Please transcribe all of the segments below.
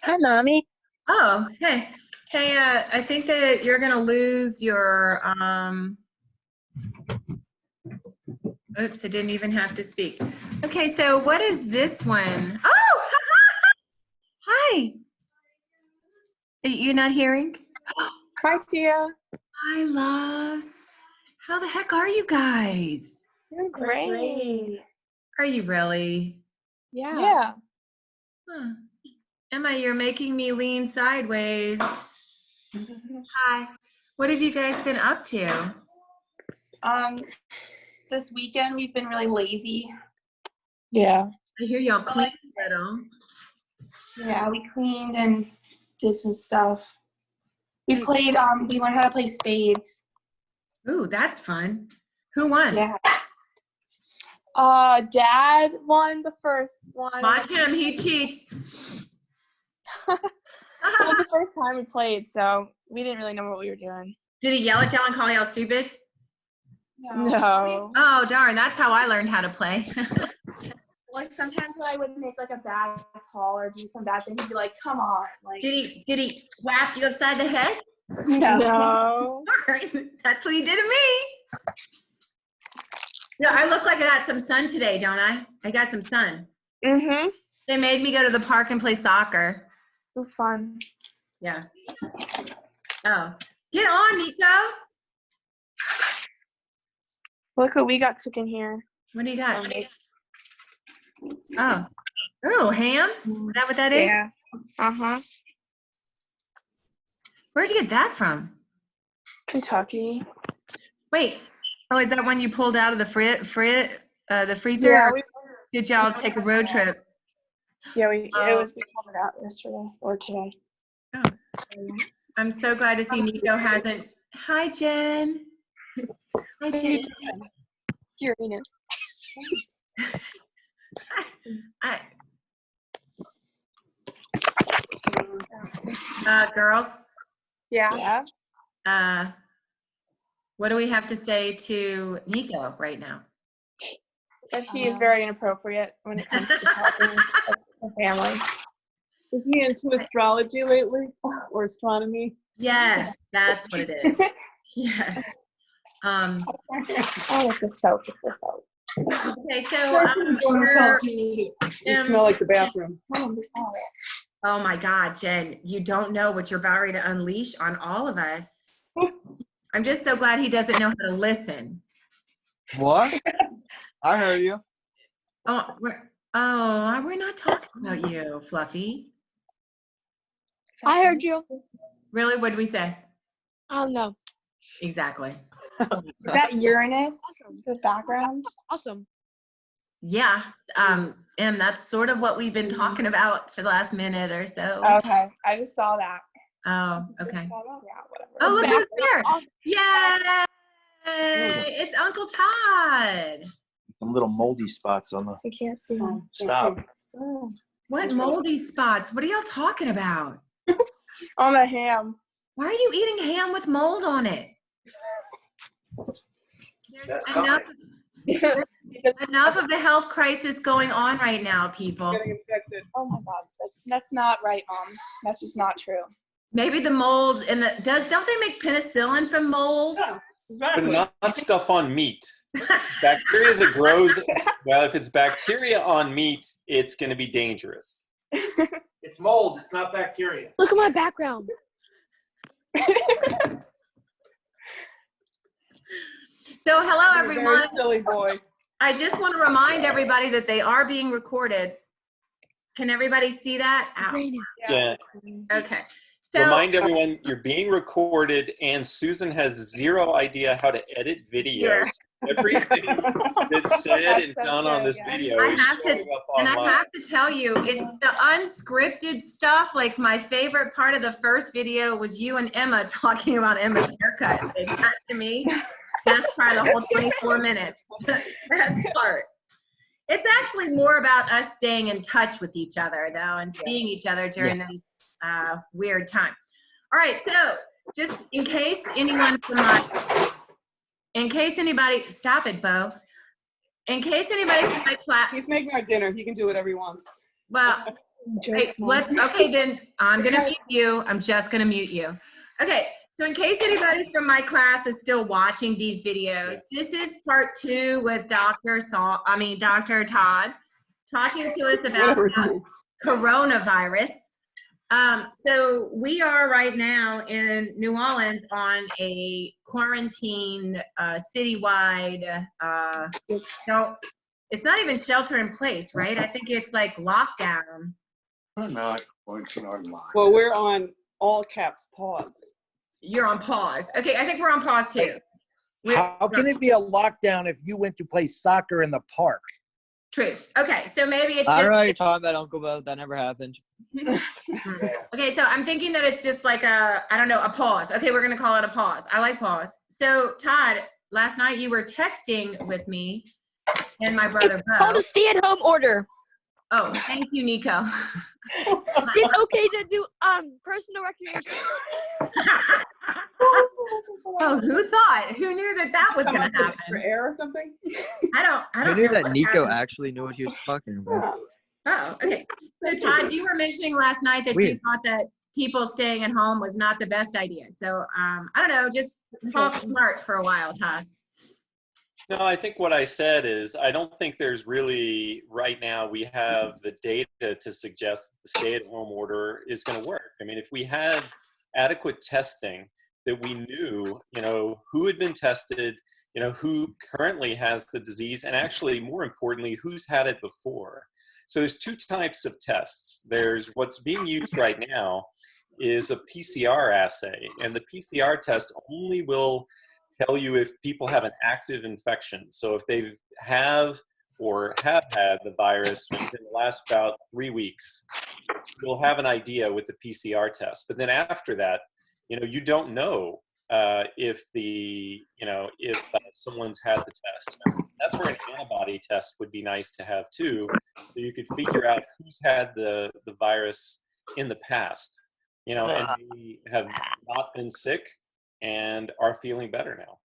Hi, Mommy. Oh, hey. Hey, I think that you're gonna lose your, oops, I didn't even have to speak. Okay, so what is this one? Oh, hi. Are you not hearing? Hi, Tia. Hi, loves. How the heck are you guys? You're great. Are you really? Yeah. Huh. Emma, you're making me lean sideways. Hi. What have you guys been up to? This weekend we've been really lazy. Yeah. I hear y'all clean a little. Yeah, we cleaned and did some stuff. We played, we learned how to play spades. Ooh, that's fun. Who won? Yeah. Dad won the first one. Watch him, he cheats. It was the first time we played, so we didn't really know what we were doing. Did he yell at y'all and call y'all stupid? No. Oh, darn, that's how I learned how to play. Like sometimes when I would make like a bad call or do some bad thing, he'd be like, "Come on!" Like, Did he whack you upside the head? No. Darn, that's what he did to me. Yeah, I look like I got some sun today, don't I? I got some sun. Mm-hmm. They made me go to the park and play soccer. It was fun. Yeah. Oh, get on, Nico. Look what we got cooking here. What do you got? Oh. Oh, ham? Is that what that is? Yeah. Uh-huh. Where'd you get that from? Kentucky. Wait. Oh, is that one you pulled out of the freezer? Yeah, Or did y'all take a road trip? Yeah, we pulled it out yesterday or today. Oh. I'm so glad to see Nico hasn't. Hi, Jen. Hi, Jen. Uranus. Girls, Yeah. what do we have to say to Nico right now? That he is very inappropriate when it comes to talking to family. Is he into astrology lately or astronomy? Yes, that's what it is. Yes. Oh, it's the soap. Okay, so You smell like the bathroom. oh my God, Jen, you don't know what you're about ready to unleash on all of us. I'm just so glad he doesn't know how to listen. What? I heard you. Oh, we're not talking about you, Fluffy. I heard you. Really? What did we say? I don't know. Exactly. is that Uranus? The background. Awesome. Yeah. And that's sort of what we've been talking about for the last minute or so. Okay, I just saw that. Oh, okay. Yeah, whatever. Oh, look who's here. Awesome. Yay! It's Uncle Todd. Some little moldy spots on the. I can't see him. Stop. What moldy spots? What are y'all talking about? On the ham. Why are you eating ham with mold on it? Enough of the health crisis going on right now, people. Getting infected. Oh my God, that's not right, Mom. That's just not true. Maybe the mold and don't they make penicillin from mold? Yeah, But exactly. not stuff on meat. Bacteria that grows, well, if it's bacteria on meat, it's going to be dangerous. It's mold. It's not bacteria. Look at my background. So hello, You're a very everyone. silly boy. I just want to remind everybody that they are being recorded. Can everybody see that? Ow. Yeah. Okay. So Remind everyone you're being recorded, and Susan has zero idea how to edit videos. Everything that's said and done on this video I is have to, showing up and I online. have to tell you, it's the unscripted stuff. Like my favorite part of the first video was you and Emma talking about Emma's haircut. Like, that to me, that's probably the whole 24 minutes. Best part. It's actually more about us staying in touch with each other, though, and seeing each other during this weird time. All right, so just in case anyone from anybody, stop it, Bo. In case anybody from my class, He's making our dinner. He can do whatever he wants. well, Okay, then I'm gonna mute you. I'm just gonna mute you. Okay, so in case anybody from my class is still watching these videos, this is part 2 with Dr. Todd talking to us about coronavirus. So we are right now in New Orleans on a quarantine, citywide, no, it's not even shelter in place, right? I think it's like lockdown. I'm not watching online. Well, we're on all caps pause. You're on pause. Okay, I think we're on pause too. How can it be a lockdown if you went to play soccer in the park? Truth. Okay, so maybe it's I don't just, know what you're talking about, Uncle Bo. That never happened. okay, so I'm thinking that it's just like a, I don't know, a pause. Okay, we're gonna call it a pause. I like pause. So Todd, last night you were texting with me and my brother Bo. Called a stay-at-home order. Oh, thank you, Nico. It's okay to do personal recreation. Oh, who thought? Who knew that that was Come gonna up with happen? extra air or something? I I don't knew know that what Nico happened. actually knew what he was talking about. Oh, okay. So Todd, you were mentioning last night that you Weird. thought that people staying at home was not the best idea. So I don't know, just talk smart for a while, Todd. No, I think what I said is I don't think there's really, right now, we have the data to suggest the stay-at-home order is going to work. I mean, if we had adequate testing that we knew, who had been tested, who currently has the disease, and actually, more importantly, who's had it before. So there's 2 types of tests. There's what's being used right now is a PCR assay, and the PCR test only will tell you if people have an active infection. So if they have had the virus within the last about 3 weeks, you'll have an idea with the PCR test. But then after that, you don't know if someone's had the test. That's where an antibody test would be nice to have too, so you could figure out who's had the virus in the past, and they have not been sick and are feeling better now.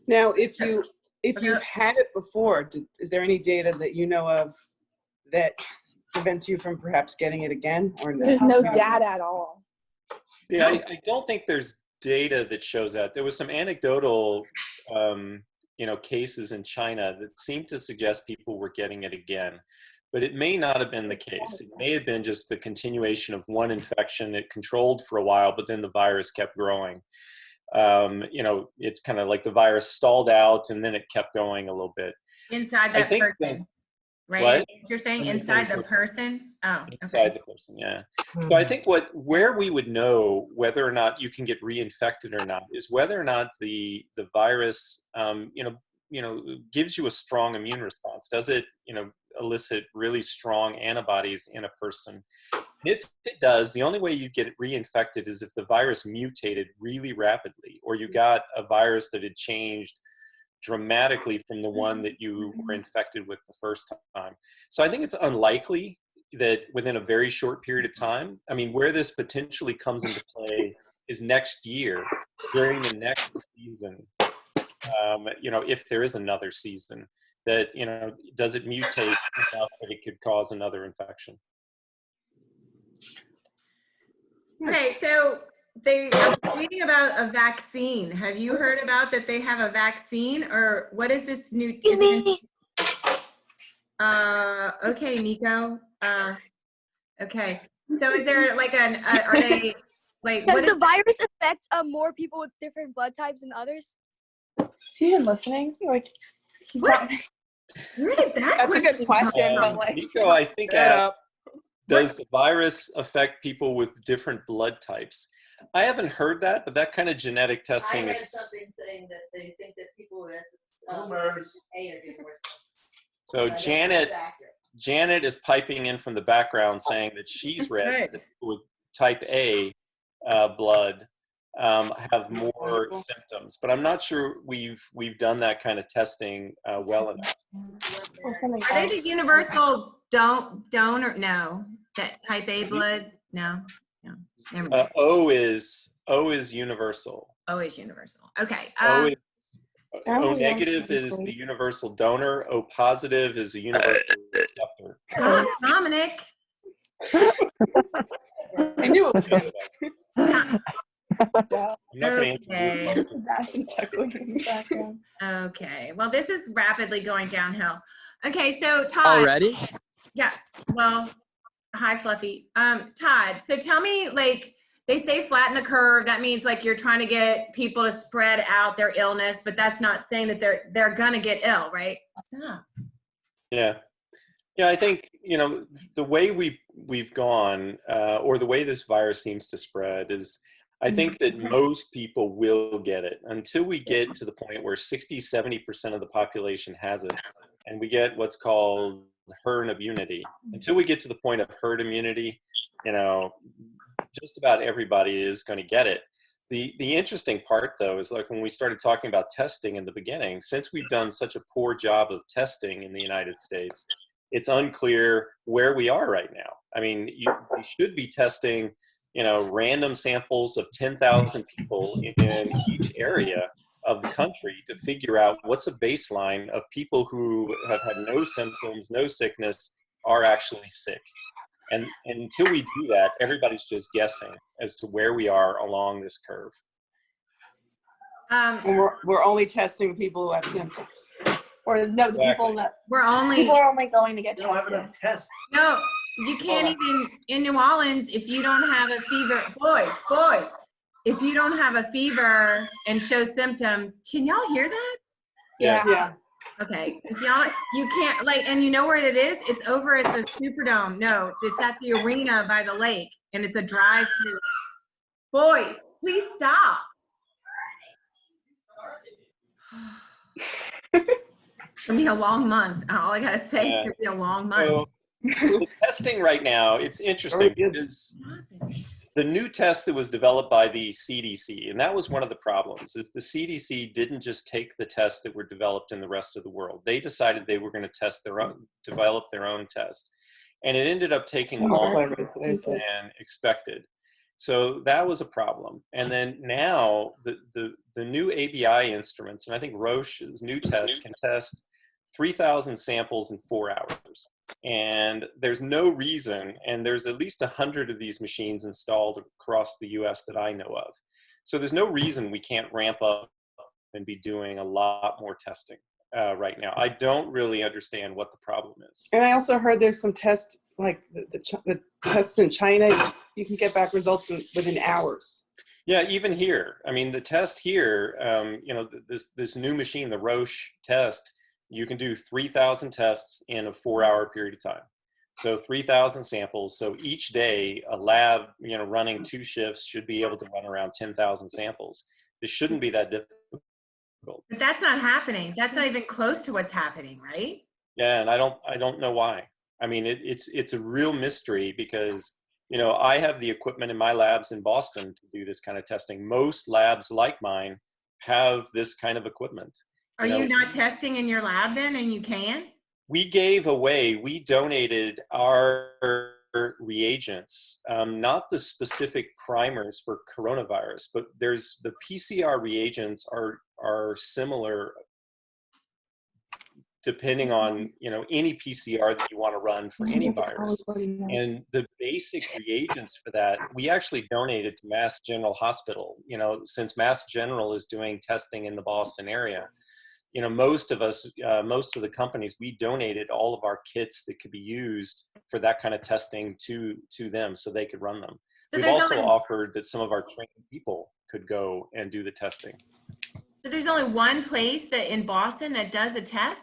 Now, if you've had it before, is there any data that you know of that prevents you from perhaps getting it again? Or There's no data at all. Yeah, I don't think there's data that shows that. There was some anecdotal, cases in China that seemed to suggest people were getting it again. But it may not have been the case. It may have been just the continuation of one infection. It controlled for a while, but then the virus kept growing. It's kind of like the virus stalled out and then it kept going a little bit. Inside that person, right? What? You're saying inside the person? Oh, inside the person, yeah. So I think where we would know whether or not you can get reinfected or not is whether or not the virus, gives you a strong immune response. Does it, elicit really strong antibodies in a person? If it does, the only way you get reinfected is if the virus mutated really rapidly, or you got a virus that had changed dramatically from the one that you were infected with the first time. So I think it's unlikely that within a very short period of time, I mean, where this potentially comes into play is next year, during the next season, if there is another season, that, does it mutate enough that it could cause another infection? Okay, so I was reading about a vaccine. Have you heard about that they have a vaccine, or what is this new? Excuse me. Okay, Nico. Okay. So is there like are they like? Does the virus affect more people with different blood types than others? Is he even listening? Like, what? Where did that? That's a good question, but like, Nico, I think asked, does the virus affect people with different blood types? I haven't heard that, but that kind of genetic testing I read is. something saying that they think that people with A are getting worse. So Janet is piping in from the background saying that she's read that people with type A blood have more symptoms, but I'm not sure we've done that kind of testing well enough. Are they the universal donor? No, that type A blood. No. Never mind. O is universal. O is universal. Okay. O negative is the universal donor. O positive is a universal receptor. Dominic. I knew it was him. I'm not going to answer Okay. Sebastian chuckling in the background. Okay. Well, this is rapidly going downhill. Okay, so Todd. Already? Yeah. Well, hi, Fluffy. Todd, so tell me, like, they say flatten the curve. That means like you're trying to get people to spread out their illness, but that's not saying that they're gonna get ill, right? Stop. Yeah. Yeah, I think, you know, the way we've gone, or the way this virus seems to spread is, I think that most people will get it until we get to the point where 60–70% of the population has it, and we get what's called herd immunity. Until we get to the point of herd immunity, you know, just about everybody is going to get it. The interesting part, though, is like when we started talking about testing in the beginning, since we've done such a poor job of testing in the United States, it's unclear where we are right now. I mean, we should be testing, you know, random samples of 10,000 people in each area of the country to figure out what's a baseline of people who have had no symptoms, no sickness, are actually sick. And until we do that, everybody's just guessing as to where we are along this curve. And we're only testing people who have symptoms. Or no, the people that people are only going to get tested. tests. No, you can't even, in New Orleans, if you don't have a fever, boys, if you don't have a fever and show symptoms, can y'all hear that? Yeah. Okay, if y'all, you can't, like, and you know where it is? It's over at the Superdome. No, it's at the arena by the lake, and it's a drive-through. Boys, please stop. It's gonna be a long month. All I gotta say is it's gonna be a long month. So, the testing right now, it's interesting because the new test that was developed by the CDC, and that was one of the problems, is the CDC didn't just take the tests that were developed in the rest of the world. They decided they were going to test their own, develop their own test. And it ended up taking longer than expected. So that was a problem. And then now the new ABI instruments, and I think Roche's new test can test 3,000 samples in 4 hours. And there's no reason, and there's at least 100 of these machines installed across the US that I know of. So there's no reason we can't ramp up and be doing a lot more testing right now. I don't really understand what the problem is. And I also heard there's some tests, like the tests in China, you can get back results within hours. Yeah, even here. I mean, the test here, you know, this new machine, the Roche test, you can do 3,000 tests in a 4-hour period of time. So 3,000 samples. So each day, a lab, you know, running 2 shifts should be able to run around 10,000 samples. This shouldn't be that difficult. But that's not happening. That's not even close to what's happening, right? Yeah, and I don't know why. I mean, it's a real mystery because, you know, I have the equipment in my labs in Boston to do this kind of testing. Most labs like mine have this kind of equipment. Are you not testing in your lab then, and you can? We gave away, we donated our reagents, not the specific primers for coronavirus, but there's the PCR reagents are similar depending on, you know, any PCR that you want to run for any virus. And the basic reagents for that, we actually donated to Mass General Hospital, you know, since Mass General is doing testing in the Boston area. You know, most of us, most of the companies, we donated all of our kits that could be used for that kind of testing to them so they could run them. So we've also offered that some of our trained people could go and do the testing. So there's only one place that in Boston that does a test?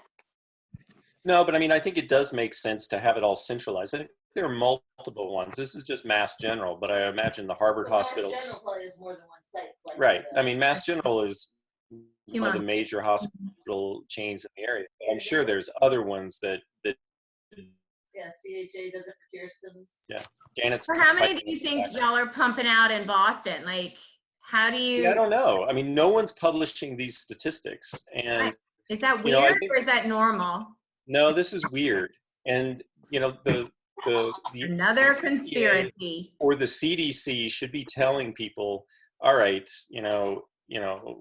No, but I mean, I think it does make sense to have it all centralized. I think there are multiple ones. This is just Mass General, but I imagine the Harvard hospitals. Mass General probably has more than one site. Like Right. I mean, Mass General is one of the Humongous. major hospital chains in the area. But I'm sure there's other ones that Yeah, CHA does it for Kirsten's. yeah. Janet's. So how many do you think y'all are pumping out in Boston? Like, how do you? Yeah, I don't know. I mean, no one's publishing these statistics, and Is that you weird know, I think- or is that normal? no, this is weird. And you know, the Another conspiracy. or the CDC should be telling people, all right, you know, you know,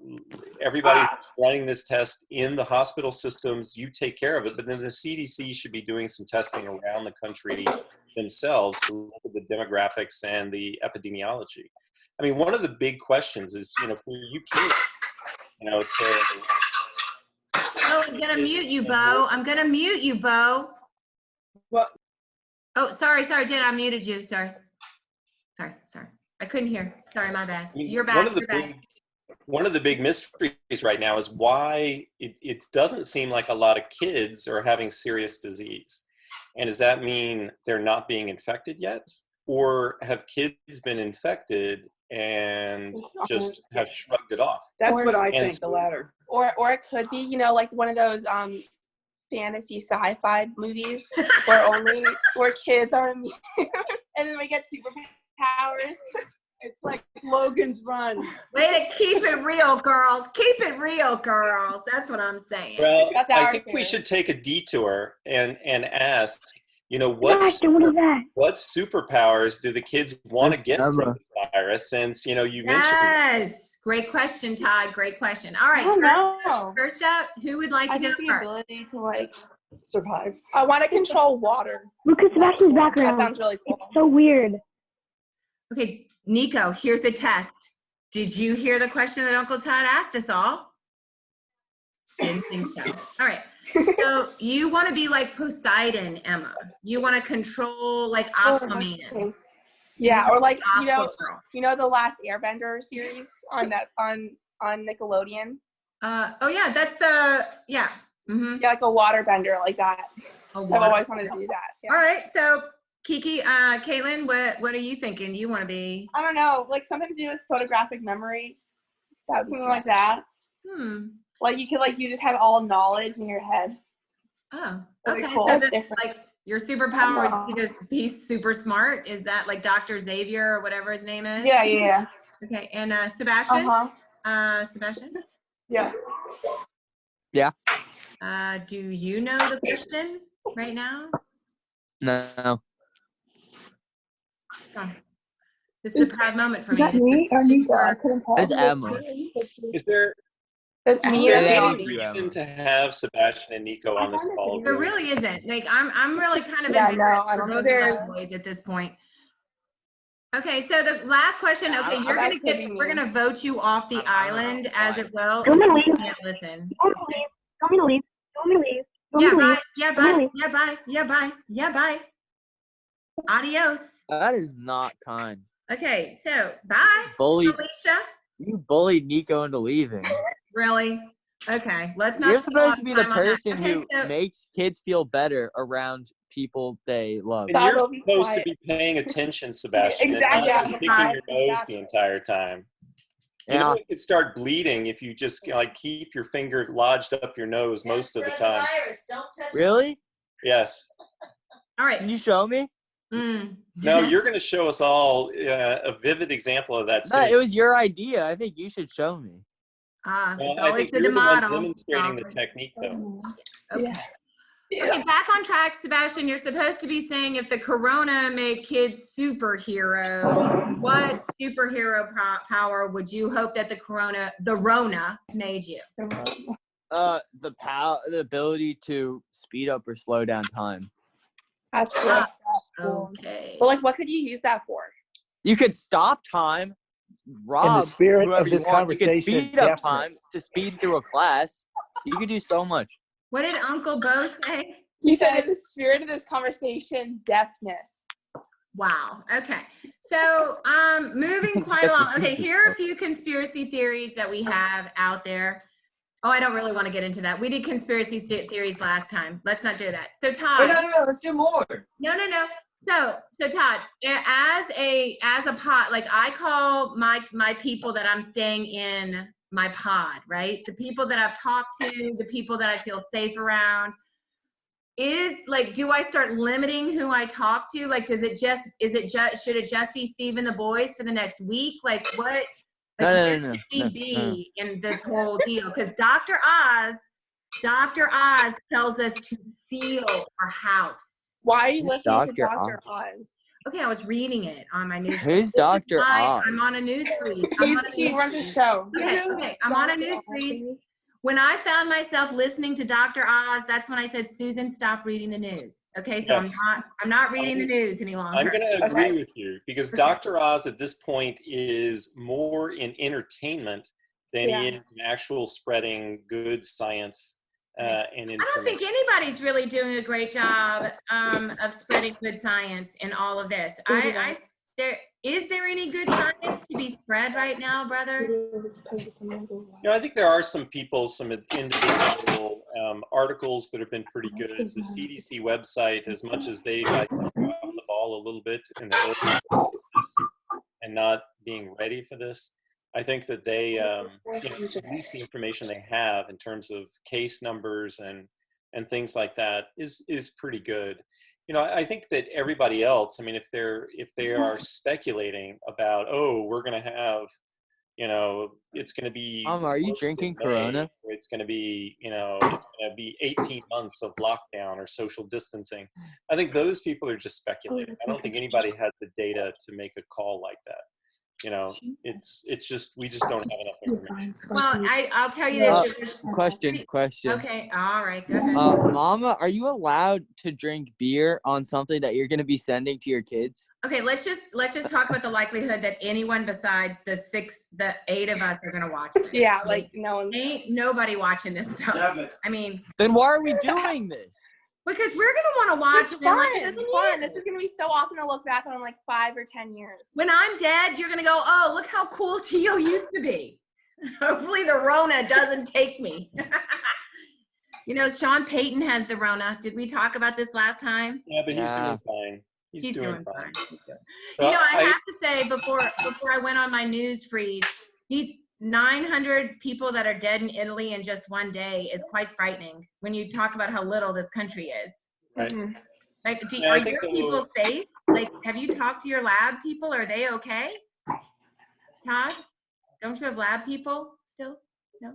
everybody running this test in the hospital systems, you take care of it, but then the CDC should be doing some testing around the country themselves to look at the demographics and the epidemiology. I mean, one of the big questions is, you know, for you kids, you know, so. Oh, I'm gonna mute you, Bo. I'm gonna mute you, Bo. What? Oh, sorry, Jen, I muted you. Sorry. I couldn't hear. Sorry, my bad. You're back. One of the big mysteries right now is why it doesn't seem like a lot of kids are having serious disease. And does that mean they're not being infected yet? Or have kids been infected and just have shrugged it off? That's what I think, the latter. Or it could be, you know, like one of those fantasy sci-fi movies where kids are immune and then they get superpowers. It's like Logan's Run. Way to keep it real, girls. Keep it real, girls. That's what I'm saying. Well, I think we should take a detour and ask, you know, what superpowers do the kids want to get from this virus? Since, you know, you mentioned. Yes. Great question, Todd. Great question. All right. First up, who would like to go first? The ability to like survive. I want to control water. Look at Sebastian's background. That sounds really cool. It's so weird. Okay, Nico, here's a test. Did you hear the question that Uncle Todd asked us all? Didn't think so. All right. So you want to be like Poseidon, Emma. You want to control like Aquaman. Yeah, or like you know the last Airbender series on Nickelodeon. Oh yeah, that's the yeah. Mm-hmm. Yeah, like a waterbender like that. I've always wanted to do that. Yeah. All right, so Kiki, Caitlin, what are you thinking? You want to be? I don't know, like something to do with photographic memory. Something like that. Like you just have all knowledge in your head. Oh, okay. Okay. Cool. So this, like your superpower, you just be super smart. Is that like Dr. Xavier or whatever his name is? Yeah. Okay, and Sebastian. Sebastian. Yeah. Yeah. Do you know the question right now? No. Oh. This is a proud moment for me. Is that me or Nico? I couldn't tell. It's Emma. Is there any reason to have Sebastian and Nico on this call? There really isn't. Like I'm really kind of I don't know. There's boys at this point. Okay, so the last question. Okay, we're gonna vote you off the island as it will. You can't listen. Want me to leave? Yeah, bye. Adios. That is not kind. Okay, so bye, Alicia. You bullied Nico into leaving. Really? Okay, let's not. You're supposed to be the person who makes kids feel better around people they love. And you're supposed to be paying attention, Sebastian. Exactly. And not picking your nose the entire time. You know, it could start bleeding if you just like keep your finger lodged up your nose most of the time. Don't touch Really? Yes. All right. Can you show me? No, you're going to show us all a vivid example of that. No, it was your idea. I think you should show me. Well, I think you're the one demonstrating the technique, though. Okay. Okay, back on track, Sebastian. You're supposed to be saying if the corona made kids superheroes, what superhero power would you hope that the Rona made you? The ability to speed up or slow down time. That's cool. Okay. But like, what could you use that for? You could stop time, rob. In the spirit whoever of this you want. You conversation, could speed up time to speed through a class. You could do so much. What did Uncle Bo say? He said, in the spirit of this conversation, deafness. Wow. Okay. So, moving quite along. Okay, here are a few conspiracy theories that we have out there. Oh, I don't really want to get into that. We did conspiracy theories last time. Let's not do that. So, Todd. No. Let's do more. No. So Todd, as a pod, like I call my people that I'm staying in my pod, right? The people that I've talked to, the people that I feel safe around. Is like, do I start limiting who I talk to? Like, should it just be Steve and the boys for the next week? Like, what? Like, No. Be in this whole deal? Because Dr. Oz tells us to seal our house. Why are you listening to Dr. Oz? Okay, I was reading it on my news. Who's Dr. Oz? I'm on a news feed. He runs a show. Okay, I'm on a news feed. When I found myself listening to Dr. Oz, that's when I said, Susan, stop reading the news. Okay, so Yes. I'm not reading the news any longer. I'm going to agree Okay. with you because Dr. Oz at this point is more in entertainment than he is in actual spreading good science and information. I don't think anybody's really doing a great job of spreading good science in all of this. Is there any good science to be spread right now, brother? I think there are some people, some individual articles that have been pretty good. The CDC website, as much as they've off the ball a little bit in the early and not being ready for this, I think that they release the information they have in terms of case numbers and things like that is pretty good. I think that everybody else, I mean, if they are speculating about, oh, we're going to have, it's going to be. Are you drinking Corona? It's going to be, it's going to be 18 months of lockdown or social distancing. I think those people are just speculating. I don't think anybody has the data to make a call like that. It's just, we just don't have enough information. Well, I'll tell you this. Question. Okay, all right, go ahead. Mama, are you allowed to drink beer on something that you're going to be sending to your kids? Okay, let's just talk about the likelihood that anyone besides the 8 of us are going to watch this. Yeah, like no one. Ain't nobody watching this stuff. I mean, then why are we doing this? Because we're gonna want to watch. It's fun. It's fun. This is gonna be so awesome to look back on in like 5 or 10 years. When I'm dead, you're gonna go, oh, look how cool Tio used to be. Hopefully the Rona doesn't take me. Sean Payton has the Rona. Did we talk about this last time? Yeah, but he's doing fine. He's doing fine. So I have to say before I went on my news freeze, these 900 people that are dead in Italy in just one day is quite frightening when you talk about how little this country is. Right. Like, are your people safe? Like, have you talked to your lab people? Are they okay? Todd, don't you have lab people still? No?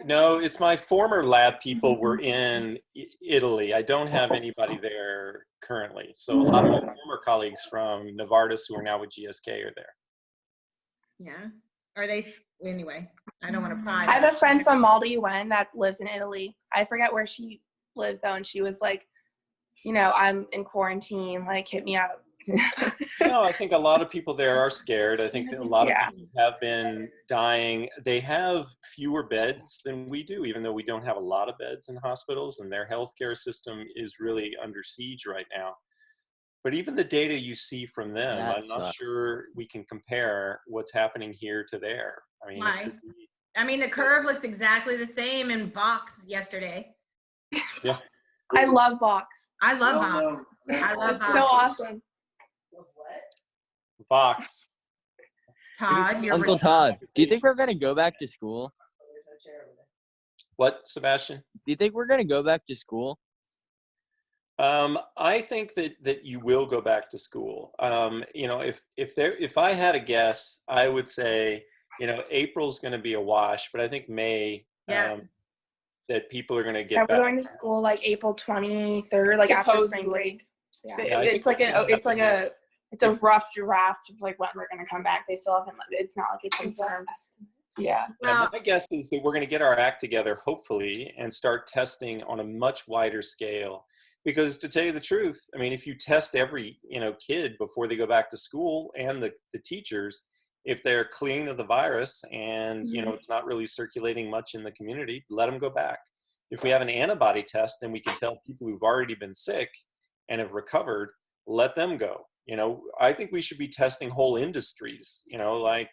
No, it's my former lab people were in Italy. I don't have anybody there currently. So a lot of my former colleagues from Novartis who are now with GSK are there. Yeah. Are they? Anyway, I don't want to pry. I have a friend from Malta UN that lives in Italy. I forget where she lives though, and she was like, I'm in quarantine, like hit me up. No, I think a lot of people there are scared. I think that a lot of people have been dying. They have fewer beds than we do, even though we don't have a lot of beds in hospitals, and their healthcare system is really under siege right now. But even the data you see from them, I'm not sure we can compare what's happening here to there. I mean, why? I mean, the curve looks exactly the same in Vox yesterday. Yeah. I love Vox. I love Vox. I love It's Vox. so awesome. Vox. Todd, Uncle Todd, do you think we're going to go back to school? What, Sebastian? Do you think we're going to go back to school? I think that you will go back to school. If I had a guess, I would say, April's going to be a wash, but I think May, that people are going to get back. We're going to school like April 23rd, like after spring break. Yeah. It's a rough draft of like when we're going to come back. They still haven't. It's not like it's confirmed. Yeah. Well, my guess is that we're going to get our act together, hopefully, and start testing on a much wider scale. Because to tell you the truth, I mean, if you test every, kid before they go back to school and the teachers, if they're clean of the virus and, it's not really circulating much in the community, let them go back. If we have an antibody test, then we can tell people who've already been sick and have recovered, let them go. I think we should be testing whole industries, like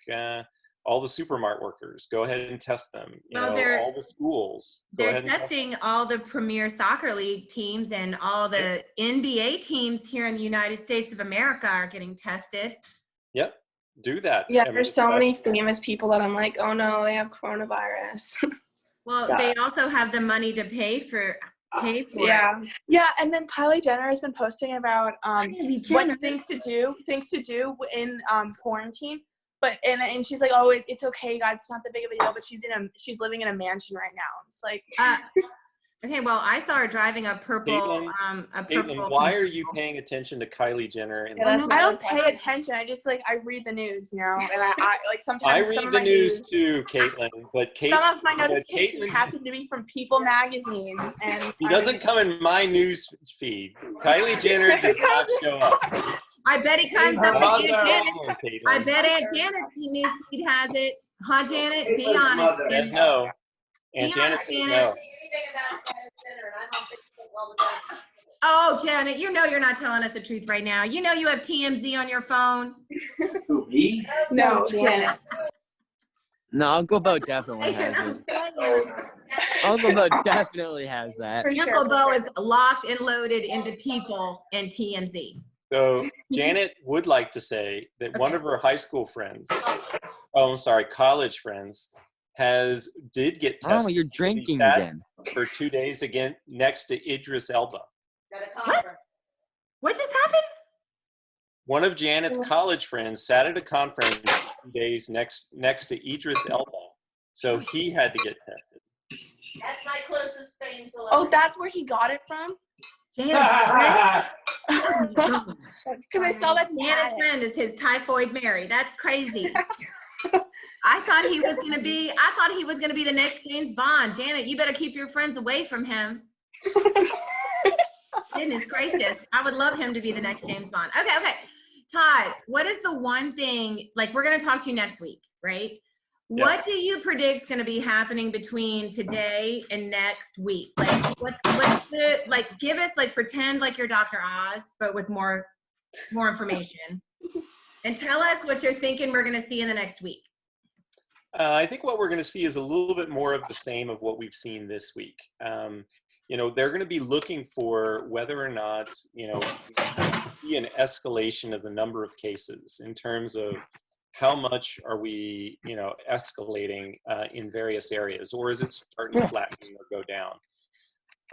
all the supermarket workers, go ahead and test them. All the schools. They're testing all the premier soccer league teams, and all the NBA teams here in the United States of America are getting tested. Yep, do that. Yeah, there's so many famous people that I'm like, oh no, they have coronavirus. Well, they also have the money to pay for it. Yeah, and then Kylie Jenner has been posting about what things to do in quarantine. But and she's like, oh, it's okay, God, it's not that big of a deal. But she's living in a mansion right now. It's like, Okay, well, I saw her driving a purple, Caitlin, why are you paying attention to Kylie Jenner? And I don't pay attention. I just I read the news, and I like sometimes I read some of the my news too, Caitlin. But some of my notifications happen to be from People magazine, and he doesn't come in my news feed. Kylie Jenner does not show up. I bet he comes up with Aunt Janet. Caitlin. I bet Aunt Janet's news feed has it. Huh, Janet? Be honest. Says no. Aunt Janet says no. Oh, Janet, you know you're not telling us the truth right now. You know you have TMZ on your phone. Me? No, Janet. No, Uncle Bo definitely has it. Uncle Bo definitely has that. Uncle Bo is locked and loaded into People and TMZ. So Janet would like to say that one of her high school friends, college friends, did get tested. Oh, you're drinking again. For 2 days again next to Idris Elba. What just happened? One of Janet's college friends sat at a conference 2 days next to Idris Elba, so he had to get tested. That's my closest fame celebrity. Oh, that's where he got it from? Janet's friend? Because I saw that Janet's friend is his typhoid Mary. That's crazy. I thought he was gonna be the next James Bond. Janet, you better keep your friends away from him. Goodness gracious. I would love him to be the next James Bond. Okay. Todd, what is the one thing, we're gonna talk to you next week, right? Yes. What do you predict is gonna be happening between today and next week? What's the, give us, pretend like you're Dr. Oz, but with more information. And tell us what you're thinking we're gonna see in the next week. I think what we're going to see is a little bit more of the same of what we've seen this week. They're going to be looking for whether or not, see an escalation of the number of cases in terms of how much are we, escalating in various areas, or is it starting to flatten or go down?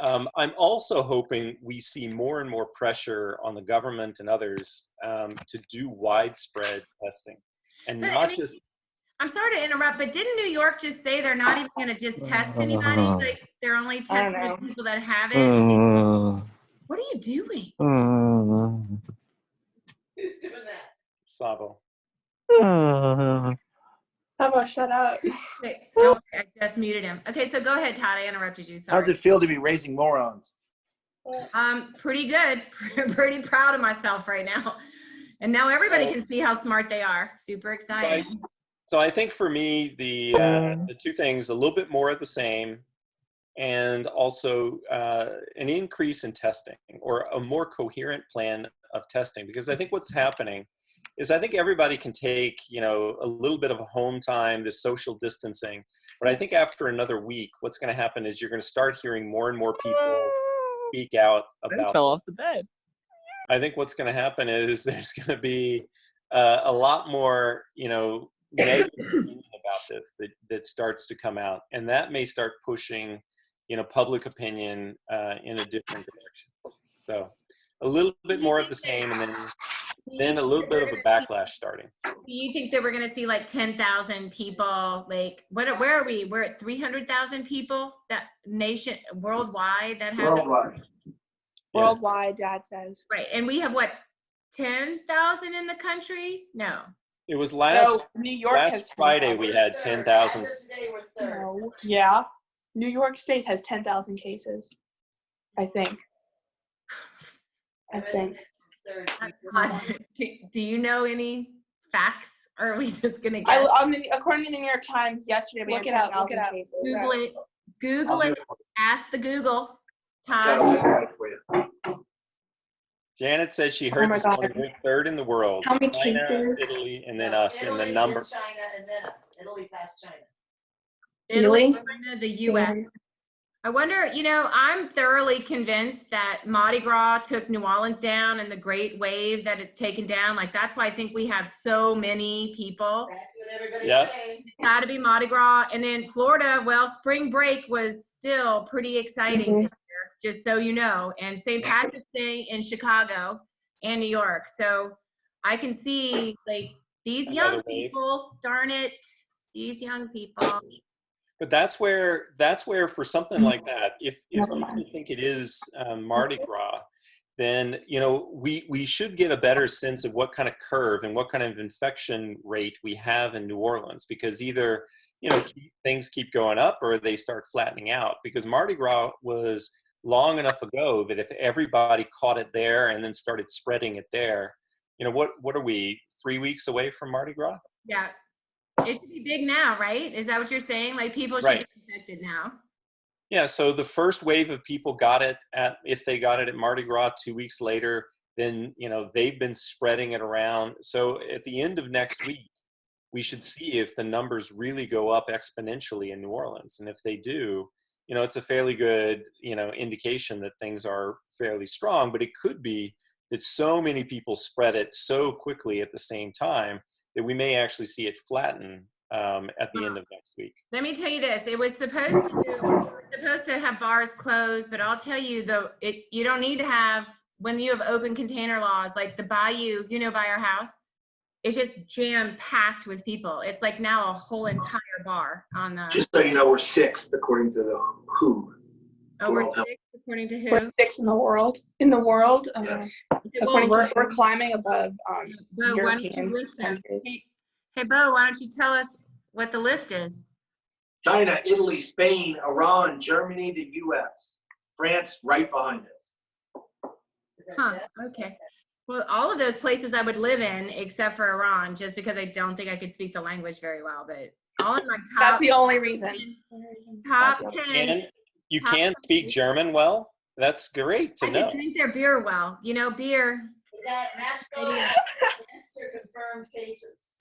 I'm also hoping we see more and more pressure on the government and others to do widespread testing, and not just. I'm sorry to interrupt, but didn't New York just say they're not even going to just test anybody? They're only testing people that have it? What are you doing? Who's doing that? Savo. Savo, shut up. Wait, don't, I just muted him. Okay, so go ahead, Todd. I interrupted you. Sorry. How does it feel to be raising morons? Pretty good. Pretty proud of myself right now. And now everybody can see how smart they are. Super excited. So I think for me, the two things, a little bit more of the same, and also an increase in testing, or a more coherent plan of testing. Because I think what's happening is I think everybody can take, a little bit of a home time, this social distancing. But I think after another week, what's going to happen is you're going to start hearing more and more people speak out about. I just fell off the bed. I think what's going to happen is there's going to be a lot more, negative opinion about this that starts to come out, and that may start pushing, public opinion in a different direction. So a little bit more of the same, and then a little bit of a backlash starting. Do you think that we're going to see 10,000 people? Where are we? We're at 300,000 people that worldwide that have worldwide, Dad says. Right, and we have 10,000 in the country? No. It was last New York last Friday we had 10,000. No. Yeah. New York State has 10,000 cases. I think. Do you know any facts? Or are we just going to get according to the New York Times yesterday, we Look had it up. 10,000 cases. Google it. Ask the Google. Todd. Janet says she heard this morning we're third in the world. How many China, cases? Italy, and then us in the number. China, and then us. Italy past China. Italy, China, the U.S. I wonder, I'm thoroughly convinced that Mardi Gras took New Orleans down, and the great wave that it's taken down. That's why I think we have so many people. That's what everybody's saying. It's got to be Mardi Gras. And then Florida, spring break was still pretty exciting this year, just so you know. And St. Patrick's Day in Chicago and New York. So I can see, these young people, darn it, these young people. But that's where for something like that, if Never people mind. think it is Mardi Gras, then we should get a better sense of what kind of curve and what kind of infection rate we have in New Orleans, because either things keep going up or they start flattening out, because Mardi Gras was long enough ago that if everybody caught it there and then started spreading it there, what are we, 3 weeks away from Mardi Gras? Yeah. It should be big now, right? Is that what you're saying? Like people should get infected now. Yeah, so the first wave of people got it if they got it at Mardi Gras 2 weeks later, then, they've been spreading it around. So at the end of next week, we should see if the numbers really go up exponentially in New Orleans. And if they do, it's a fairly good, indication that things are fairly strong, but it could be that so many people spread it so quickly at the same time that we may actually see it flatten at the end of next week. Let me tell you this: it was supposed to have bars closed, but I'll tell you you don't need to have, when you have open container laws, like the Bayou, by our house, it's just jam packed with people. It's like now a whole entire bar on the. Just so you know, we're 6th according to the WHO. Oh, we're 6th according to who? We're 6th in the world. In the world, Yes. according to, we're climbing above European countries. Hey, Bo, why don't you tell us what the list is? China, Italy, Spain, Iran, Germany, the U.S. France right behind us. Huh, okay. Well, all of those places I would live in, except for Iran, just because I don't think I could speak the language very well, but all in my top. That's the only reason. Top 10. And you can speak German well? That's great to I know. can drink their beer well. Beer. Is that national or confirmed cases?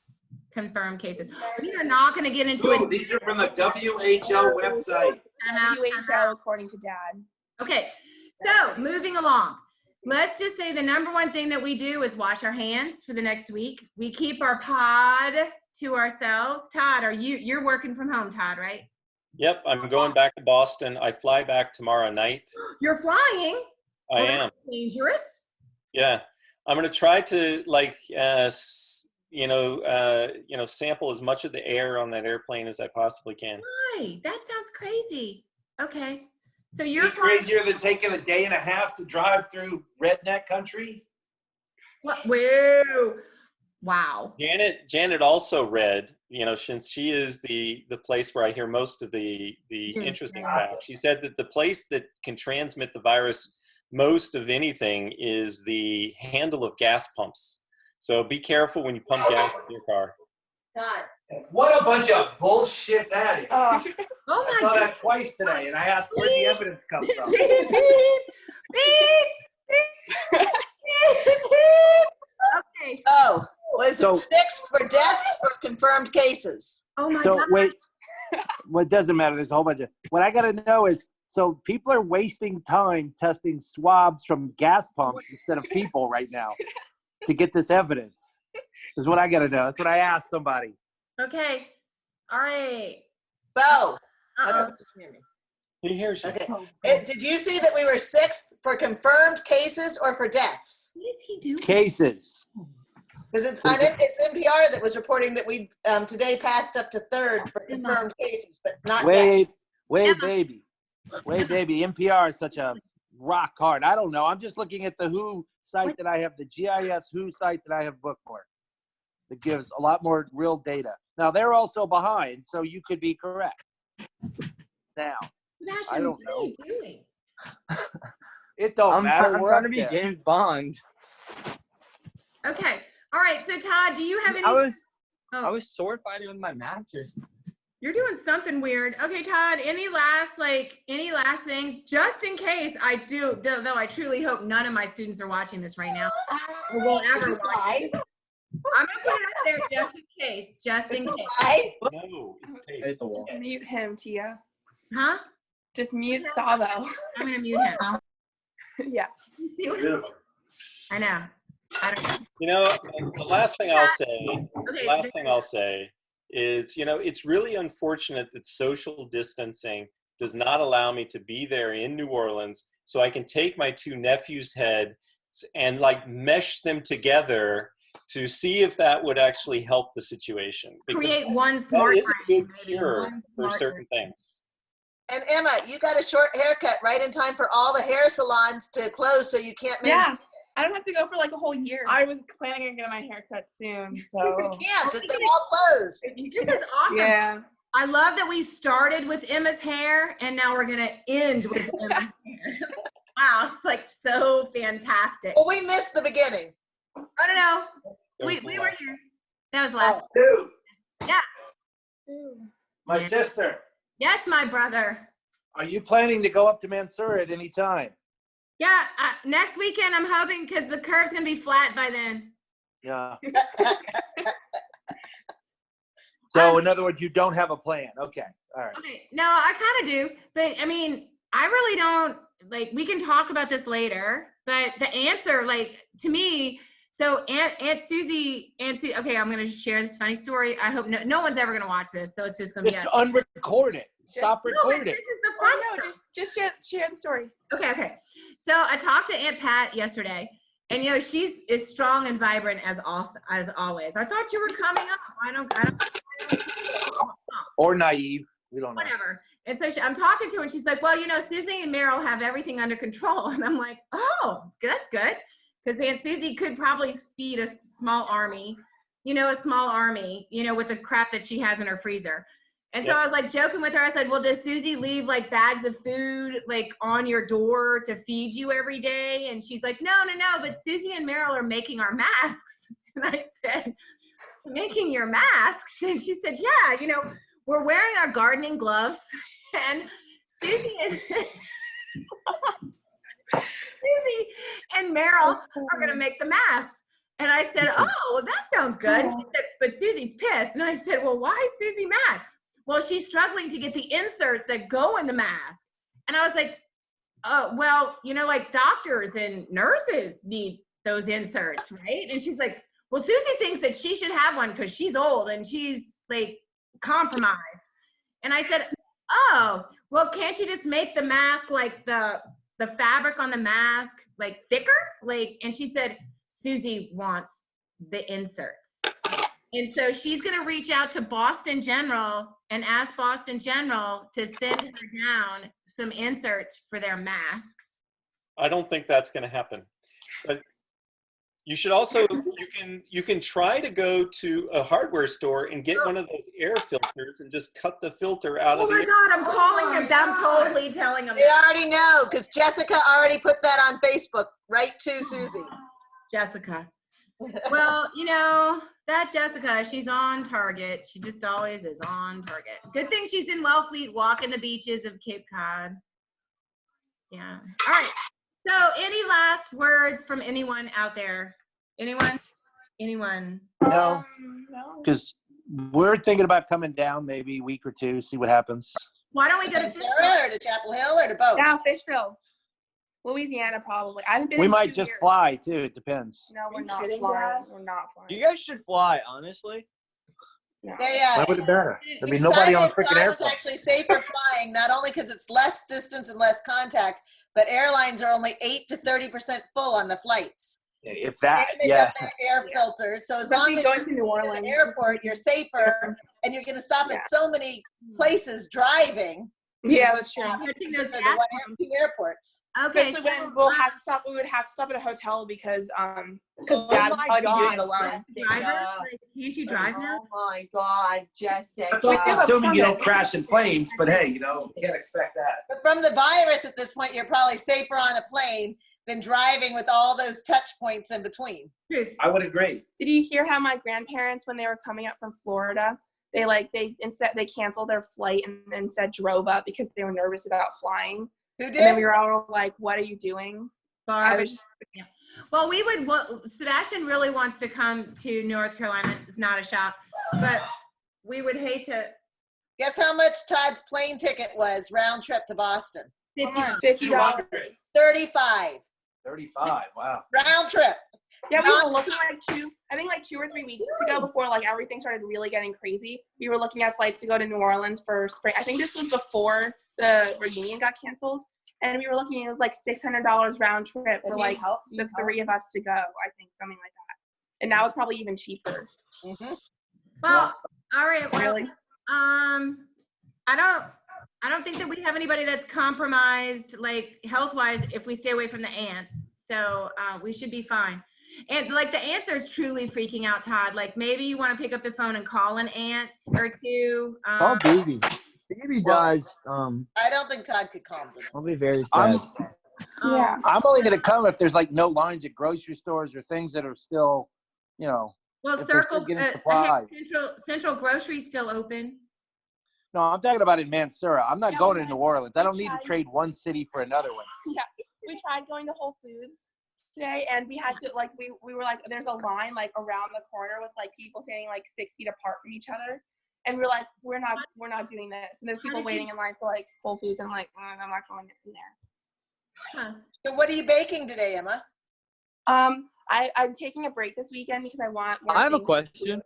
Confirmed cases. We are not going to get into it. These are from the WHO website. WHO according to Dad. Okay, so moving along. Let's just say the number one thing that we do is wash our hands for the next week. We keep our pod to ourselves. Todd, you're working from home, Todd, right? Yep, I'm going back to Boston. I fly back tomorrow night. You're flying? I am. Dangerous? Yeah, I'm going to try to sample as much of the air on that airplane as I possibly can. Why? That sounds crazy. Okay. So you're crazier than taking a day and a half to drive through redneck country? What? Whoa. Wow. Janet also read, since she is the place where I hear most of the interesting facts. She said that the place that can transmit the virus most of anything is the handle of gas pumps. So be careful when you pump gas in your car. God. What a bunch of bullshit that is. Oh I saw that twice today, and I asked where the evidence comes from. Okay. Oh, was it 6th for deaths or confirmed cases? Oh my So God. wait, well, it doesn't matter. There's a whole bunch of. What I got to know is, so people are wasting time testing swabs from gas pumps instead of people right now to get this evidence. Is what I got to know. That's what I asked somebody. Okay. All right. Bo. Uh-oh. He hears you. Okay. Did you see that we were 6th for confirmed cases or for deaths? What did he do? Cases. Because it's NPR that was reporting that we today passed up to 3rd for confirmed cases, but not deaths. Wait, baby. NPR is such a rock hard. I don't know. I'm just looking at the WHO site that I have, the GIS WHO site that I have bookmarked. That gives a lot more real data. Now, they're also behind, so you could be correct. Now, I don't know. What are you doing? It don't matter. I'm We're trying up to be there. James Bond. Okay. All right. So, Todd, do you have any? I was sword fighting with my matches. You're doing something weird. Okay, Todd, any last things, just in case I do, though I truly hope none of my students are watching this right now. Or will ever watch it. I'm going to put it up there just in case. Just in case. No, it's taped. Just mute him, Tia. Huh? Just mute Savo. I'm going to mute him. Yeah. I know. I don't know. You know, the last thing I'll say is, you know, it's really unfortunate that social distancing does not allow me to be there in New Orleans so I can take my two nephews' heads and like mesh them together to see if that would actually help the situation. Because Create one that smart is a brain, good maybe. cure One for smart certain things. And Emma, you got a short haircut right in time for all the hair salons to close, so you can't maintain. Yeah, I don't have to go for like a whole year. I was planning on getting my hair cut soon, so. You can't, they're all closed. This is awesome. Yeah. I love that we started with Emma's hair and now we're gonna end with Emma's hair. Wow, it's like so fantastic. Well, we missed the beginning. Oh no, we were here. That was last. Dude, Yeah. my sister, Yes, my brother. are you planning to go up to Mansour at any time? Yeah, next weekend I'm hoping because the curve's gonna be flat by then. Yeah. So in other words, you don't have a plan. Okay. All right. Okay, no, I kind of do, but I mean, I really don't, like, we can talk about this later, but the answer, like, to me, so Aunt Susie, okay, I'm going to share this funny story. I hope no one's ever going to watch this, so it's just going to be. Just unrecord it. Stop recording. This is the fun stuff. Just share the story. Okay. So I talked to Aunt Pat yesterday, and, you know, she's as strong and vibrant as always. I thought you were coming up. I don't Or naive. We don't know. whatever. And so I'm talking to her, and she's like, well, you know, Susie and Meryl have everything under control. And I'm like, oh, that's good. Because Aunt Susie could probably feed a small army, with the crap that she has in her freezer. And so I was like joking with her. I said, well, does Susie leave like bags of food like on your door to feed you every day? And she's like, no, but Susie and Meryl are making our masks. And I said, making your masks? And she said, yeah, we're wearing our gardening gloves, and Susie and Meryl are going to make the masks. And I said, oh, well, that sounds good. She said, but Susie's pissed. And I said, well, why is Susie mad? Well, she's struggling to get the inserts that go in the mask. And I was like, oh, well, like doctors and nurses need those inserts, right? And she's like, well, Susie thinks that she should have one because she's old and she's like compromised. And I said, oh, well, can't you just make the mask like the fabric on the mask like thicker? And she said, Susie wants the inserts. And so she's going to reach out to Boston General and ask Boston General to send her down some inserts for their masks. I don't think that's going to happen. But you should also, you can try to go to a hardware store and get one of those air filters and just cut the filter out of the air. Oh my God, I'm calling them. I'm totally telling them. They already know because Jessica already put that on Facebook, right to Susie. Jessica. Well, that Jessica, she's on target. She just always is on target. Good thing she's in Wellfleet walking the beaches of Cape Cod. Yeah. All right. So any last words from anyone out there? Anyone? No, because we're thinking about coming down maybe a week or two, see what happens. Why don't we go to Sarah or to Chapel Hill or to both? Down Fishville. Louisiana, probably. I haven't been. We might just fly too. It depends. No, we're not flying. We're not flying. You guys should fly, honestly. No. Why would it matter? There'd be nobody on a freaking It's airplane. actually safer flying, not only because it's less distance and less contact, but airlines are only 8 to 30% full on the flights. If that, And they've got their air filters, so as long as going you're to New going to Orleans. the airport, you're safer, and you're going to stop at so many places driving. Yeah, that's true. Catching those compared to what empty airports. Okay. Especially when we would have to stop at a hotel because Dad would probably be doing it alone. Driver? Can't you drive now? Oh my God, Jessica. Assuming you don't crash in planes, but hey, you can't expect that. But from the virus at this point, you're probably safer on a plane than driving with all those touch points in between. I would agree. Did you hear how my grandparents, when they were coming up from Florida, they canceled their flight and instead drove up because they were nervous about flying? Who did? And then we were all like, "What are you doing?" I was just, yeah. Well, Sebastian really wants to come to North Carolina. It's not a shock, but we would hate to. Guess how much Todd's plane ticket was round trip to Boston? $50. 35. 35. Wow. Round trip. Yeah, we were looking like 2 or 3 weeks ago before everything started really getting crazy. We were looking at flights to go to New Orleans for spring. I think this was before the reunion got canceled, and we were looking. It was like $600 round trip for the 3 of us to go. I think something like that. And now it's probably even cheaper. Well, all right. Well, Really? I don't think that we have anybody that's compromised, like health-wise, if we stay away from the ants. So we should be fine. And like the ants are truly freaking out, Todd. Like maybe you want to pick up the phone and call an ant or two. Oh, baby. Baby dies. I don't think Todd could calm them. I'll be very sad. Yeah. I'm only going to come if there's like no lines at grocery stores or things that are still, you know. Well, if they're still Circle, getting supplies. Central Grocery's still open. No, I'm talking about in Mansura. I'm not Yeah, going we to New Orleans. I don't need to tried. trade one city for another one. Yeah, we tried going to Whole Foods today, and we had to like we were like, there's a line like around the corner with like people standing like 6 feet apart from each other, and we're like, we're not doing this. And there's people waiting in line for like Whole Foods, and I'm like, I'm not going in there. Huh. So what are you baking today, Emma? I'm taking a break this weekend because I want more I have a things. question.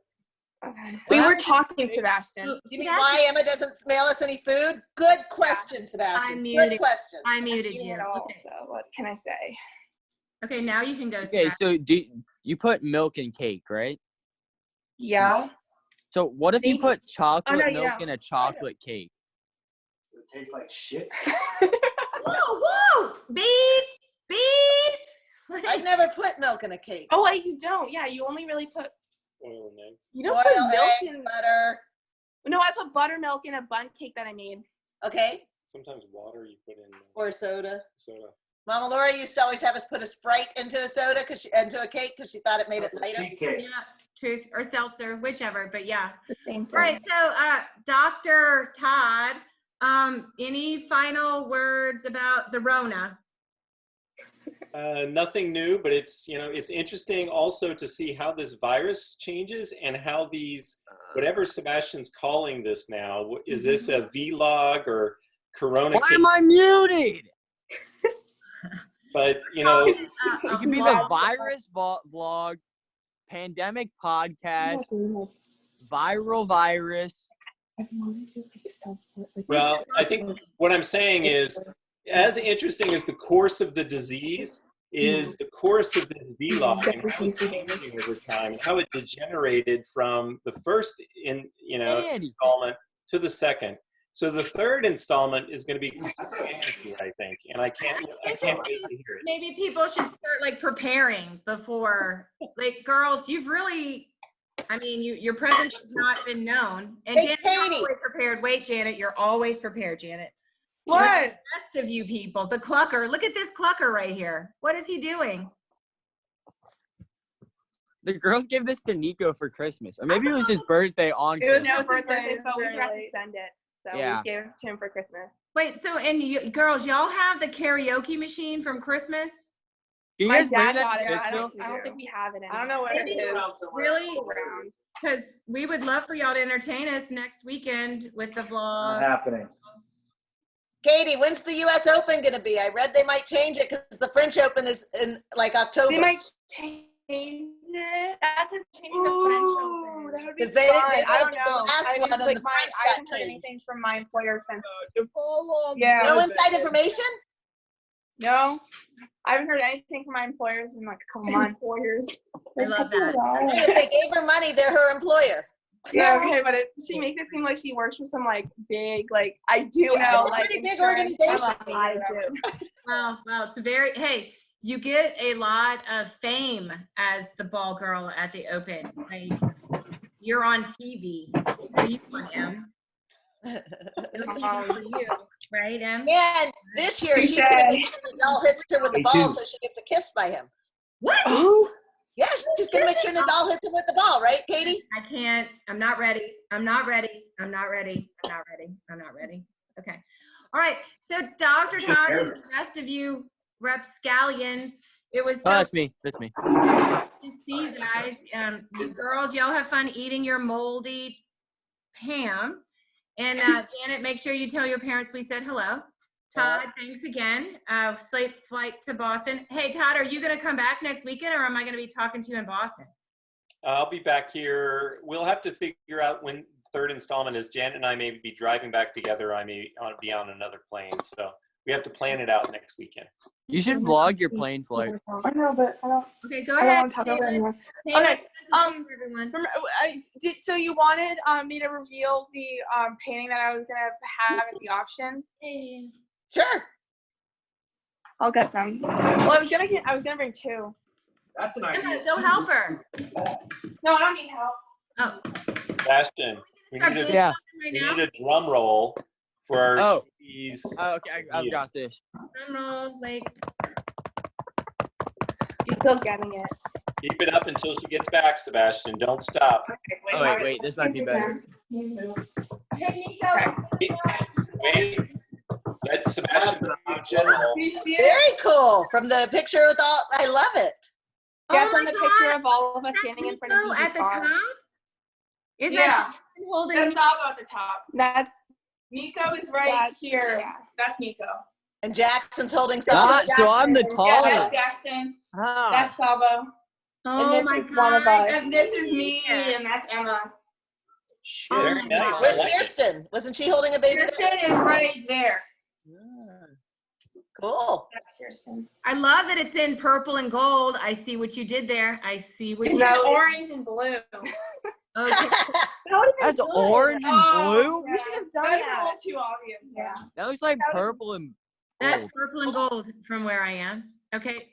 Okay. We were talking, Sebastian. You mean why Emma doesn't mail us any food? Good question, Sebastian. Good question. I muted Eating you. it all, Okay. so what can I say? Okay, now you can go. Okay, Sebastian. so do you put milk in cake, right? Yeah. So what if you put chocolate no, milk yeah. in a chocolate cake? It tastes like shit. Whoa! Beep! Beep! I've never put milk in a cake. Oh, wait, you don't. Yeah, you only really put. Oil and eggs. You don't Oil, put milk eggs, in. butter. No, I put buttermilk in a bun cake that I made. Okay. Sometimes water you put in Or soda. soda. Mama Laura used to always have us put a Sprite into a soda into a cake because she thought it made it lighter. Yeah, truth or seltzer, whichever. But yeah. The same thing. All right. So, Dr. Todd, any final words about the Rona? Nothing new, but it's interesting also to see how this virus changes and how these, whatever Sebastian's calling this now, is this a vlog or Corona? Why am I muted? But it could be the virus vlog, pandemic podcast, viral virus. well, I think what I'm saying is, as interesting as the course of the disease is the course of the vlog and how it's changing over time and how it degenerated from the first installment to the second. So the third installment is going to be Christianity, I think, and I can't wait to hear it. Maybe people should start like preparing before, like girls, you've really, I mean, your presence has not been known. And Hey, Janet's Katie. always prepared. Wait, Janet, you're always prepared, Janet. What? The rest of you people, the clucker. Look at this clucker right here. What is he doing? The girls gave this to Nico for Christmas, or maybe it was his birthday on It was Christmas. no birthday, but we very forgot to late. send it. So Yeah. we just gave it to him for Christmas. Wait, so and you, girls, y'all have the karaoke machine from Christmas? Can you My guys bring dad that got to it. I Crystal? don't think we have it anymore. I don't know where it Maybe is. Really? Around. Because we would love for y'all to entertain us next weekend with the vlog. Happening. Katie, when's the U.S. Open going to be? I read they might change it because the French Open is in like October. They might change it. That's changing the French Open. That would be 'Cause they fun. did I don't the know. last I one mean, and like the my, French I got haven't heard changed. anything from my employer since. Yeah. No inside information? No. I haven't heard anything from my employers in like a couple months. I love that. Hey, if they gave her money, they're her employer. Yeah, okay, but she makes it seem like she works for some like big, like I do know, It's a like pretty big insurance organization. company or whatever. Well, it's very, hey, you get a lot of fame as the ball girl at the Open. Like, you're on TV. What do you want, Em? For you, right, Em? And this year, she's going to make sure Nadal hits her with the ball so she gets a kiss by him. What? Yeah, she's going to make sure Nadal hits her with the ball, right, Katie? I can't. I'm not ready. I'm not ready. I'm not ready. I'm not ready. I'm not ready. Okay. All right. So, Dr. Todd and the rest of you rapscallions, it was Oh, so that's me. That's me. to see you guys. You girls, y'all have fun eating your moldy Pam. And Janet, make sure you tell your parents we said hello. Todd, thanks again. Safe flight to Boston. Hey, Todd, are you going to come back next weekend, or am I going to be talking to you in Boston? I'll be back here. We'll have to figure out when the third installment is. Janet and I may be driving back together. I may be on another plane. So we have to plan it out next weekend. You should vlog your plane flight. I know, but I don't. Okay, go I don't ahead. want to talk over anyone. Taylor, Okay. everyone. So you wanted me to reveal the painting that I was gonna have at the auction? Sure. I'll get them. Well, I was gonna bring two. That's an Emma, idea. go help her. No, I don't need help. Oh, Sebastian, we need a, Yeah. right we now. need a drum roll for our Oh. TV's. Oh, okay, I've got this. Drum roll, like, You're still getting it. Keep it up until she gets back, Sebastian. Don't stop. Okay, Oh, wait, this might be better. hey, Nico. Wait. Let Sebastian be in general. Do you see it? Very cool. From the picture with all, I love it. Yeah, Oh it's on my the God. picture of all of us standing in front of Nico Nico's at the car. top? Is Yeah. that holding? That's Sabo at the top. That's Nico is right here. Yeah. That's Nico. And Jackson's holding Ah, something. so I'm the Yeah, that's tallest. Jackson. Ah. That's Sabo. Oh and my this is one of God. us. And this is me, and that's Emma. Very my nice. God. I Where's like it. Kirsten? Wasn't she holding a baby? Kirsten is right there. Cool. That's Kirsten. I love that it's in purple and gold. I see what you did there. I see what you It's did. orange and blue. Okay. That's orange and blue? We should have done that. A little too obvious. Yeah. That looks like purple and That's gold. purple and gold from where I am. Okay.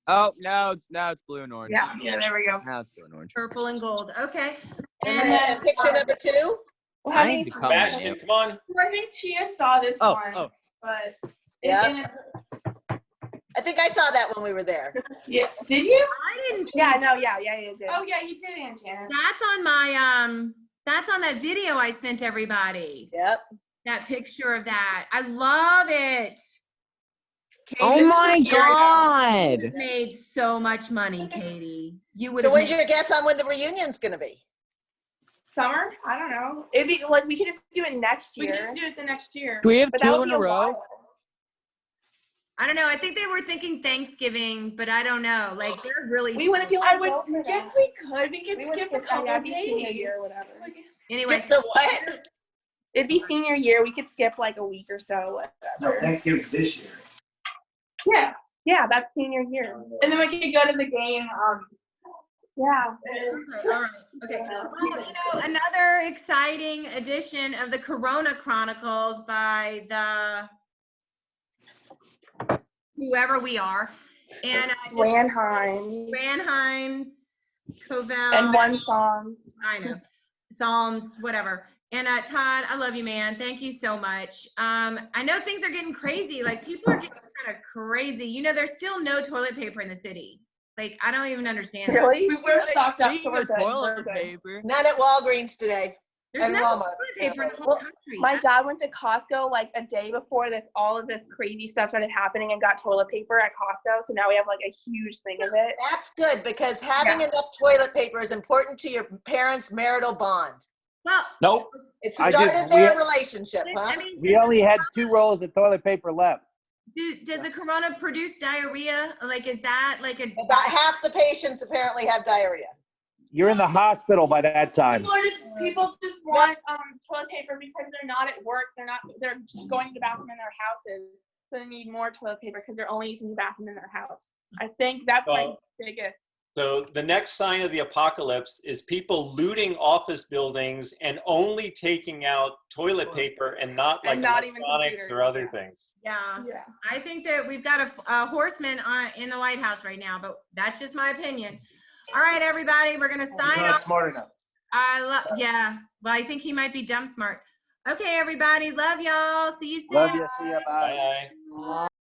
Oh, now it's blue and orange. Yeah. There we go. Now it's blue and orange. Purple and gold. Okay. And And then picture number 2. I need to come in. Sebastian, come on. I think Tia saw this Oh, one, oh. but Yeah. I think I saw that when we were there. yeah. Did you? I didn't. Yeah. No. Yeah. Yeah. You did. Oh yeah, you did, Aunt Janet. That's on my that's on that video I sent everybody. Yep. That picture of that. I love it. Katie, Oh this my is God. You made so much money, Katie. You would So have when's made your guess on when the reunion's gonna be? Summer? I don't know. It'd be like we could just do it next year. We could just do it the next year. Do we have But that 2 would in be a row? while. I don't know. I think they were thinking Thanksgiving, but I don't know. Like they're really. We wouldn't feel. like I would. Yes, we could. We could skip a couple of days. Senior year or whatever. Anyway. Skip the what? It'd be senior year. We could skip like a week or so. No, Whatever. Thanksgiving this year. Yeah. Yeah, that's senior year. And then we could go to the game. Yeah. Okay, all right. Okay. Well, another exciting edition of the Corona Chronicles by the whoever we are, and Ranheim's Covell And one song. I know, Psalms, whatever. And Todd, I love you, man. Thank you so much. I know things are getting crazy. Like people are getting kind of crazy. You know, there's still no toilet paper in the city. Like I don't even understand. Really? We're stocked up, so Speaking we're of good. toilet We're good. paper. None at Walgreens today. There's And no Walmart. toilet paper in the whole Well, country. My dad went to Costco like a day before all of this crazy stuff started happening and got toilet paper at Costco. So now we have like a huge thing of it. That's good because having enough toilet paper is important to your parents' marital bond. Well, Nope. It I started just- their we- relationship, huh? I mean, We only had 2 rolls of toilet paper left. does the corona produce diarrhea? Like, is that like a? About half the patients apparently have diarrhea. You're in the hospital by that time. People just want toilet paper because they're not at work. They're just going to the bathroom in their houses. So they need more toilet paper because they're only using the bathroom in their house. I think that's my biggest. So the next sign of the apocalypse is people looting office buildings and only taking out toilet paper and not like And not even electronics or computers. other things. Yeah. Yeah. I think that we've got a horseman in the White House right now, but that's just my opinion. All right, everybody, we're gonna sign Not off. smart enough. Yeah. Well, I think he might be dumb smart. Okay, everybody, love y'all. See you soon. Love you. See ya. Bye. Bye.